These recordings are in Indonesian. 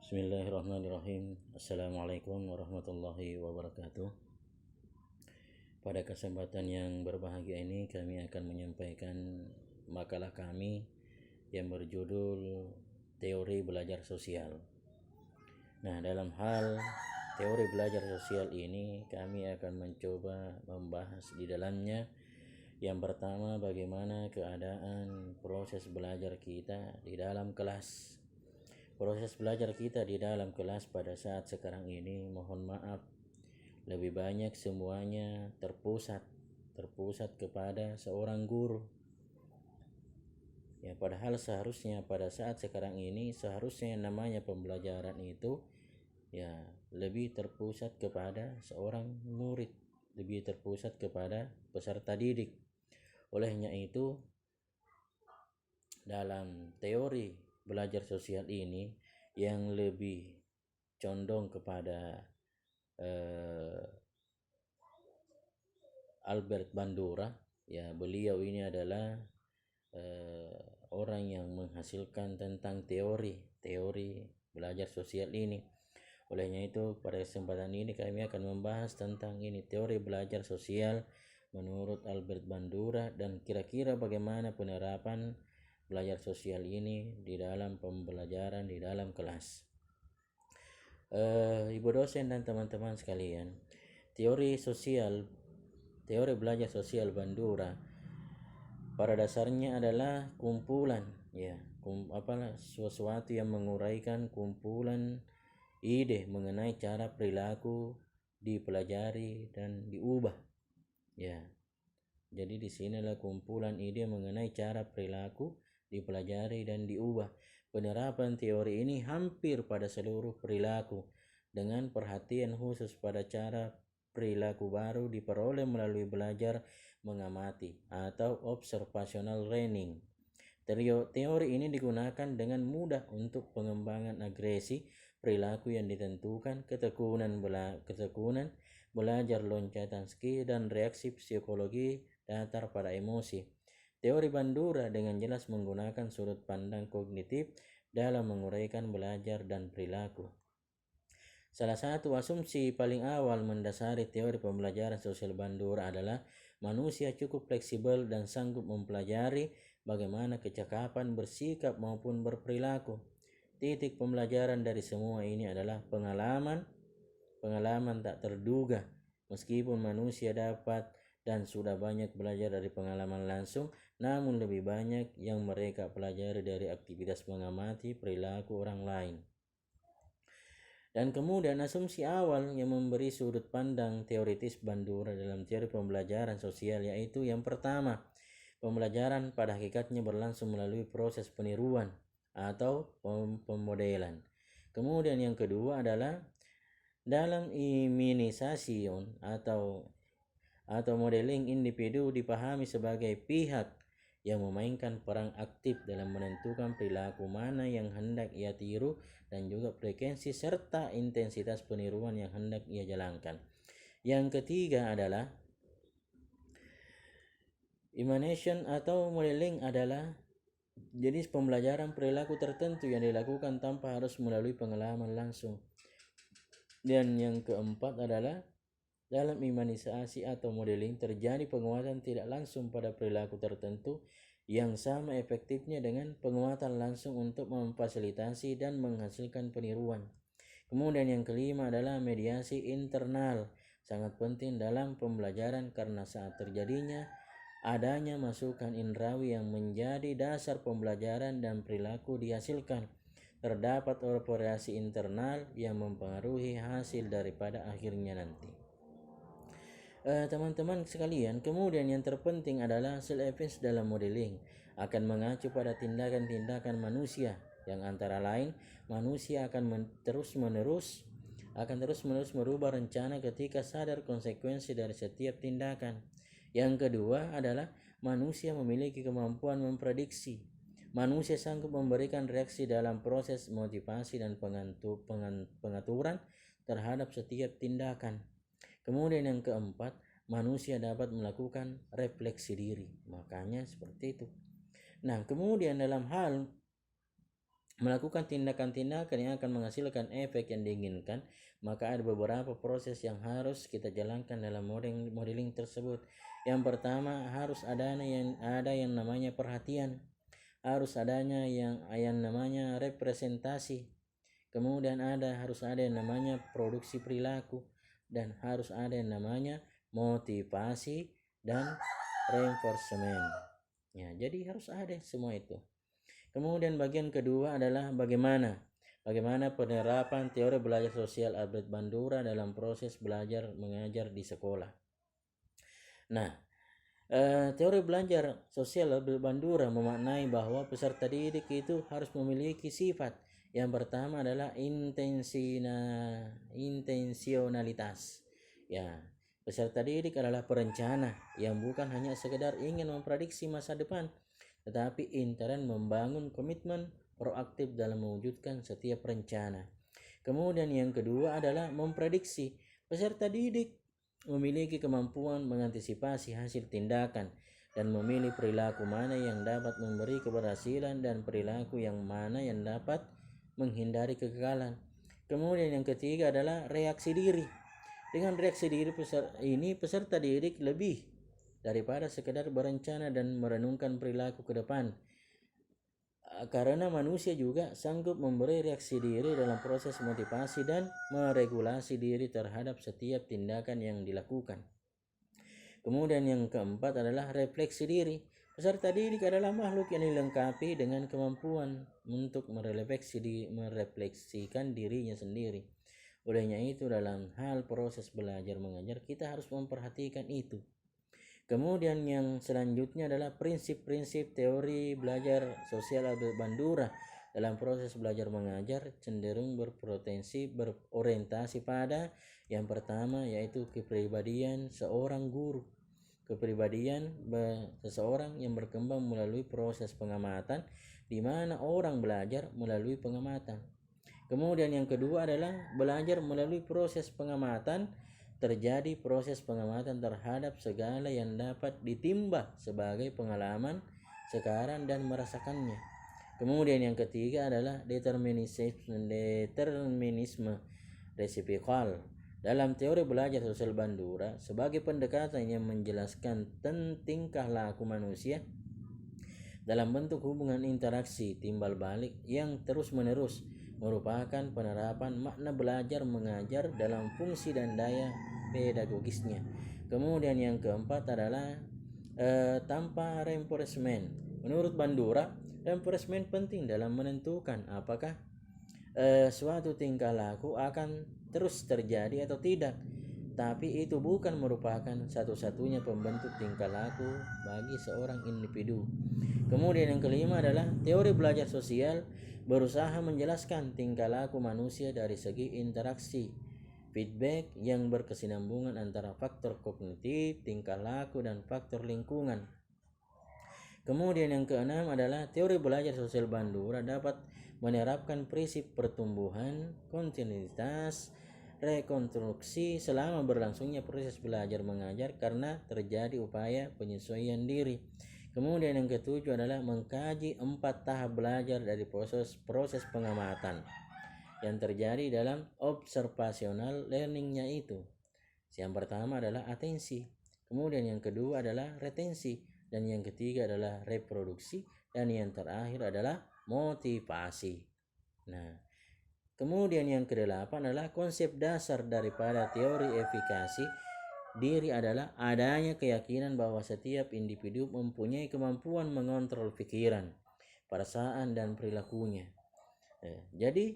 Bismillahirrahmanirrahim. Assalamualaikum warahmatullahi wabarakatuh. Pada kesempatan yang berbahagia ini kami akan menyampaikan makalah kami yang berjudul Teori Belajar Sosial. Nah, dalam hal teori belajar sosial ini kami akan mencoba membahas di dalamnya yang pertama, bagaimana keadaan proses belajar kita di dalam kelas. Proses belajar kita di dalam kelas pada saat sekarang ini, mohon maaf, lebih banyak semuanya terpusat kepada seorang guru. Ya, padahal seharusnya pada saat sekarang ini seharusnya namanya pembelajaran itu ya lebih terpusat kepada seorang murid, lebih terpusat kepada peserta didik. Olehnya itu, dalam teori belajar sosial ini yang lebih condong kepada Albert Bandura, ya beliau ini adalah orang yang menghasilkan tentang teori belajar sosial ini. Olehnya itu, pada kesempatan ini kami akan membahas tentang ini teori belajar sosial menurut Albert Bandura dan kira-kira bagaimana penerapan belajar sosial ini di dalam pembelajaran di dalam kelas. Ibu dosen dan teman-teman sekalian, teori belajar sosial Bandura pada dasarnya adalah kumpulan sesuatu yang menguraikan kumpulan ide mengenai cara perilaku dipelajari dan diubah. Ya. Jadi di sinilah kumpulan ide mengenai cara perilaku dipelajari dan diubah. Penerapan teori ini hampir pada seluruh perilaku dengan perhatian khusus pada cara perilaku baru diperoleh melalui belajar mengamati atau observational learning. Teori ini digunakan dengan mudah untuk pengembangan agresi, perilaku yang ditentukan, ketekunan, belajar loncatan skill, dan reaksi psikologi datar pada emosi. Teori Bandura dengan jelas menggunakan sudut pandang kognitif dalam menguraikan belajar dan perilaku. Salah satu asumsi paling awal mendasari teori pembelajaran sosial Bandura adalah manusia cukup fleksibel dan sanggup mempelajari bagaimana kecakapan bersikap maupun berperilaku. Titik pembelajaran dari semua ini adalah pengalaman tak terduga. Meskipun manusia dapat dan sudah banyak belajar dari pengalaman langsung, namun lebih banyak yang mereka pelajari dari aktivitas mengamati perilaku orang lain. Dan kemudian asumsi awal yang memberi sudut pandang teoritis Bandura dalam teori pembelajaran sosial yaitu yang pertama, pembelajaran pada hakikatnya berlangsung melalui proses peniruan atau pemodelan. Kemudian yang kedua adalah dalam imunisasi atau modeling, individu dipahami sebagai pihak yang memainkan peran aktif dalam menentukan perilaku mana yang hendak ia tiru dan juga frekuensi serta intensitas peniruan yang hendak ia jalankan. Yang ketiga adalah immersion atau modeling adalah jenis pembelajaran perilaku tertentu yang dilakukan tanpa harus melalui pengalaman langsung. Dan yang keempat adalah dalam imunisasi atau modeling terjadi penguatan tidak langsung pada perilaku tertentu yang sama efektifnya dengan penguatan langsung untuk memfasilitasi dan menghasilkan peniruan. Kemudian yang kelima adalah mediasi internal, sangat penting dalam pembelajaran karena saat terjadinya adanya masukan indrawi yang menjadi dasar pembelajaran dan perilaku dihasilkan, terdapat operasi internal yang mempengaruhi hasil daripada akhirnya nanti. Teman-teman sekalian, kemudian yang terpenting adalah self-evidence dalam modeling akan mengacu pada tindakan-tindakan manusia yang antara lain manusia akan terus-menerus merubah rencana ketika sadar konsekuensi dari setiap tindakan. Yang kedua adalah manusia memiliki kemampuan memprediksi. Manusia sanggup memberikan reaksi dalam proses motivasi dan pengaturan terhadap setiap tindakan. Kemudian yang keempat, manusia dapat melakukan refleksi diri. Makanya seperti itu. Nah, kemudian dalam hal melakukan tindakan-tindakan yang akan menghasilkan efek yang diinginkan, maka ada beberapa proses yang harus kita jalankan dalam modeling tersebut. Yang pertama, harus ada yang namanya perhatian, harus adanya yang namanya representasi, kemudian harus ada yang namanya produksi perilaku, dan harus ada yang namanya motivasi dan reinforcement. Ya, jadi harus ada semua itu. Kemudian bagian kedua adalah bagaimana penerapan teori belajar sosial Albert Bandura dalam proses belajar mengajar di sekolah. Nah, teori belajar sosial Albert Bandura memaknai bahwa peserta didik itu harus memiliki sifat. Yang pertama adalah intensionalitas. Ya, peserta didik adalah perencana yang bukan hanya sekedar ingin memprediksi masa depan, tetapi intern membangun komitmen proaktif dalam mewujudkan setiap rencana. Kemudian yang kedua adalah memprediksi. Peserta didik memiliki kemampuan mengantisipasi hasil tindakan dan memilih perilaku mana yang dapat memberi keberhasilan dan perilaku yang mana yang dapat menghindari kegagalan. Kemudian yang ketiga adalah reaksi diri. Dengan reaksi diri peserta didik lebih daripada sekedar berencana dan merenungkan perilaku ke depan, karena manusia juga sanggup memberi reaksi diri dalam proses motivasi dan meregulasi diri terhadap setiap tindakan yang dilakukan. Kemudian yang keempat adalah refleksi diri. Peserta didik adalah makhluk yang dilengkapi dengan kemampuan untuk merefleksikan dirinya sendiri. Olehnya itu, dalam hal proses belajar mengajar kita harus memperhatikan itu. Kemudian yang selanjutnya adalah prinsip-prinsip teori belajar sosial Albert Bandura dalam proses belajar mengajar cenderung berorientasi pada yang pertama, yaitu kepribadian seorang guru. Kepribadian seseorang yang berkembang melalui proses pengamatan, di mana orang belajar melalui pengamatan. Kemudian yang kedua adalah belajar melalui proses pengamatan. Terjadi proses pengamatan terhadap segala yang dapat ditimbang sebagai pengalaman sekarang dan merasakannya. Kemudian yang ketiga adalah determinisme resipikal. Dalam teori belajar sosial Bandura, sebagai pendekatan yang menjelaskan tingkah laku manusia dalam bentuk hubungan interaksi timbal balik yang terus-menerus, merupakan penerapan makna belajar mengajar dalam fungsi dan daya pedagogisnya. Kemudian yang keempat adalah tanpa reinforcement. Menurut Bandura, reinforcement penting dalam menentukan apakah suatu tingkah laku akan terus terjadi atau tidak, tapi itu bukan merupakan satu-satunya pembentuk tingkah laku bagi seorang individu. Kemudian yang kelima adalah teori belajar sosial berusaha menjelaskan tingkah laku manusia dari segi interaksi, feedback yang berkesinambungan antara faktor kognitif, tingkah laku, dan faktor lingkungan. Kemudian yang keenam adalah teori belajar sosial Bandura dapat menerapkan prinsip pertumbuhan, kontinuitas, rekonstruksi selama berlangsungnya proses belajar mengajar karena terjadi upaya penyesuaian diri. Kemudian yang ketujuh adalah mengkaji 4 tahap belajar dari proses pengamatan yang terjadi dalam observational learningnya itu. Yang pertama adalah atensi, kemudian yang kedua adalah retensi, dan yang ketiga adalah reproduksi, dan yang terakhir adalah motivasi. Nah, kemudian yang kedelapan adalah konsep dasar daripada teori efikasi diri adalah adanya keyakinan bahwa setiap individu mempunyai kemampuan mengontrol pikiran, perasaan, dan perilakunya. Jadi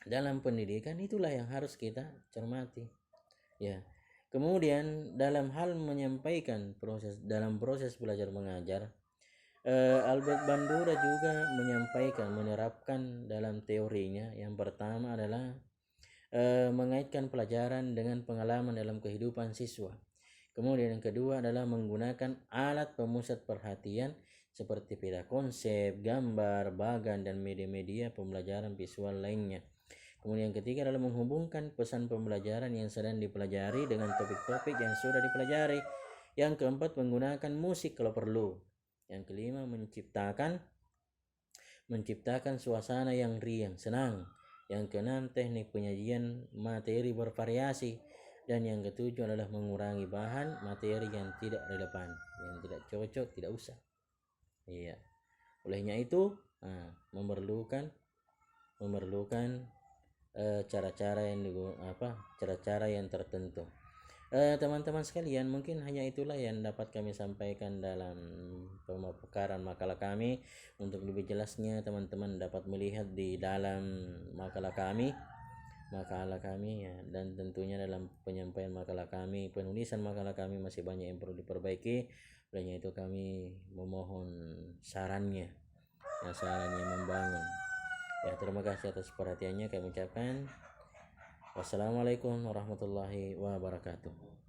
dalam pendidikan itulah yang harus kita cermati. Ya. Kemudian dalam hal menyampaikan dalam proses belajar mengajar, Albert Bandura juga menerapkan dalam teorinya. Yang pertama adalah mengaitkan pelajaran dengan pengalaman dalam kehidupan siswa. Kemudian yang kedua adalah menggunakan alat pemusat perhatian seperti peta konsep, gambar, bagan, dan media-media pembelajaran visual lainnya. Kemudian yang ketiga adalah menghubungkan pesan pembelajaran yang sedang dipelajari dengan topik-topik yang sudah dipelajari. Yang keempat, menggunakan musik kalau perlu. Yang kelima, menciptakan suasana yang riang, senang. Yang keenam, teknik penyajian materi bervariasi. Dan yang ketujuh adalah mengurangi bahan materi yang tidak relevan, yang tidak cocok, tidak usah. Iya. Olehnya itu memerlukan cara-cara yang tertentu. Teman-teman sekalian, mungkin hanya itulah yang dapat kami sampaikan dalam pemekaran makalah kami. Untuk lebih jelasnya teman-teman dapat melihat di dalam makalah kami ya, dan tentunya dalam penyampaian makalah kami, penulisan makalah kami masih banyak yang perlu diperbaiki. Olehnya itu kami memohon sarannya membangun. Ya, terima kasih atas perhatiannya. Kami ucapkan wassalamualaikum warahmatullahi wabarakatuh.